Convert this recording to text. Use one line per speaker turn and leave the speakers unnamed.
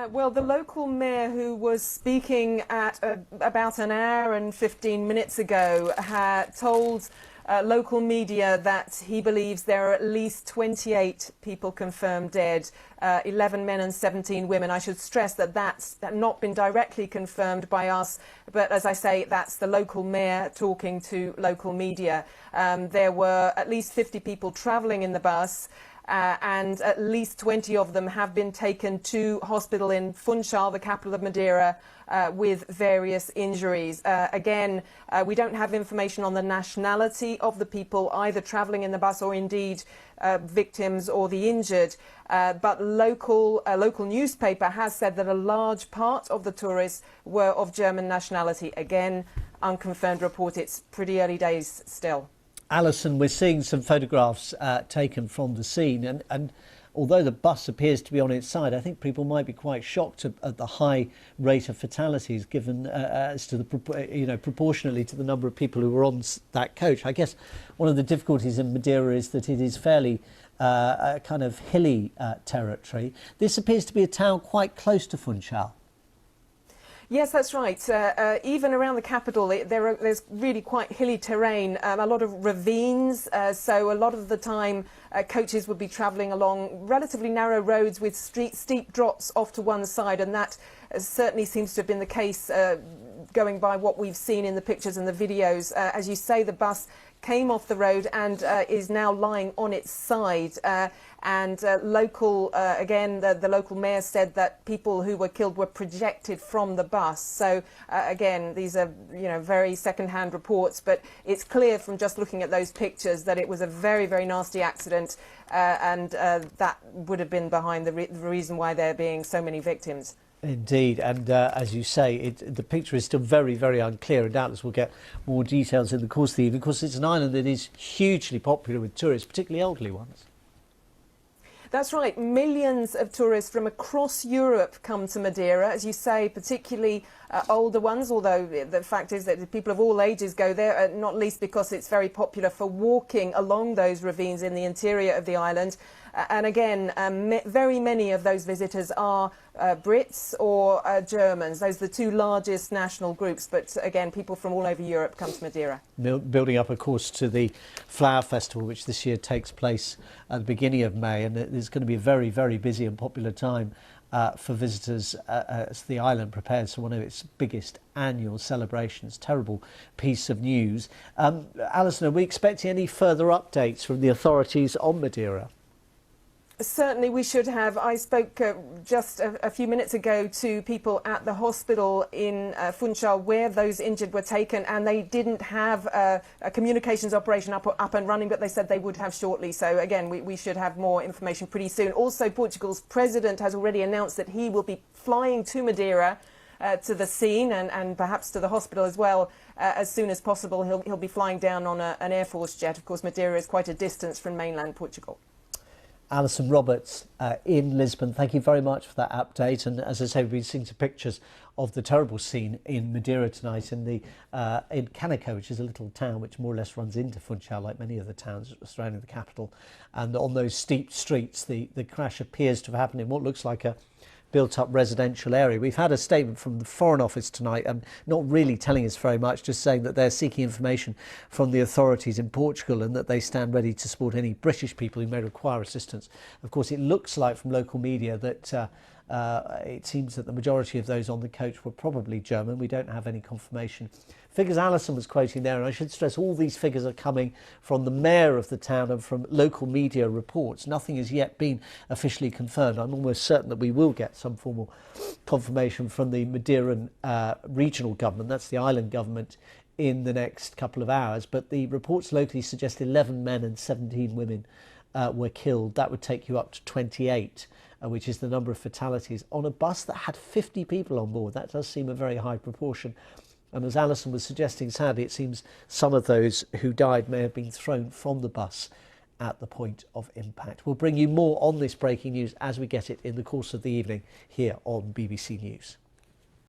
Well, the local mayor who was speaking at about an hour and 15 minutes ago had told local media that he believes there are at least 28 people confirmed dead, 11 men and 17 women. I should stress that that's not been directly confirmed by us, but as I say, that's the local mayor talking to local media. There were at least 50 people travelling in the bus. And at least 20 of them have been taken to hospital in Funchal, the capital of Madeira, with various injuries. Again, we don't have information on the nationality of the people either travelling in the bus or indeed victims or the injured. But a local newspaper has said that a large part of the tourists were of German nationality. Again, unconfirmed report. It's pretty early days still.
Alison, we're seeing some photographs taken from the scene, and although the bus appears to be on its side, I think people might be quite shocked at the high rate of fatalities given as to the proportionately to the number of people who were on that coach. I guess one of the difficulties in Madeira is that it is fairly kind of hilly territory. This appears to be a town quite close to Funchal.
Yes, that's right. Even around the capital, there's really quite hilly terrain, a lot of ravines. So a lot of the time, coaches would be travelling along relatively narrow roads with steep drops off to one side. And that certainly seems to have been the case going by what we've seen in the pictures and the videos. As you say, the bus came off the road and is now lying on its side. Again, the local mayor said that people who were killed were projected from the bus. So again, these are very second-hand reports, but it's clear from just looking at those pictures that it was a very, very nasty accident, and that would have been behind the reason why there being so many victims.
Indeed, and as you say, the picture is still very, very unclear, and doubtless we'll get more details in the course of the evening. Of course, it's an island that is hugely popular with tourists, particularly elderly ones.
That's right. Millions of tourists from across Europe come to Madeira, as you say, particularly older ones, although the fact is that people of all ages go there, not least because it's very popular for walking along those ravines in the interior of the island. And again, very many of those visitors are Brits or Germans. Those are the two largest national groups. But again, people from all over Europe come to Madeira.
Building up, of course, to the Flower Festival, which this year takes place at the beginning of May. And it's going to be a very, very busy and popular time for visitors as the island prepares for one of its biggest annual celebrations. Terrible piece of news. Alison, are we expecting any further updates from the authorities on Madeira?
Certainly we should have. I spoke just a few minutes ago to people at the hospital in Funchal where those injured were taken, and they didn't have a communications operation up and running, but they said they would have shortly. So again, we should have more information pretty soon. Also, Portugal's president has already announced that he will be flying to Madeira to the scene and perhaps to the hospital as well as soon as possible. He'll be flying down on an Air Force jet. Of course, Madeira is quite a distance from mainland Portugal.
Alison Roberts in Lisbon, thank you very much for that update. And as I say, we've been seeing some pictures of the terrible scene in Madeira tonight in Canaco, which is a little town which more or less runs into Funchal, like many of the towns surrounding the capital. And on those steep streets, the crash appears to have happened in what looks like a built-up residential area. We've had a statement from the Foreign Office tonight, not really telling us very much, just saying that they're seeking information from the authorities in Portugal and that they stand ready to support any British people who may require assistance. Of course, it looks like from local media that it seems that the majority of those on the coach were probably German. We don't have any confirmation. Figures Alison was quoting there, and I should stress all these figures are coming from the mayor of the town and from local media reports. Nothing has yet been officially confirmed. I'm almost certain that we will get some formal confirmation from the Madeiran regional government, that's the island government, in the next couple of hours. But the reports locally suggest 11 men and 17 women were killed. That would take you up to 28. Which is the number of fatalities on a bus that had 50 people on board. That does seem a very high proportion. And as Alison was suggesting, sadly, it seems some of those who died may have been thrown from the bus at the point of impact. We'll bring you more on this breaking news as we get it in the course of the evening here on BBC News.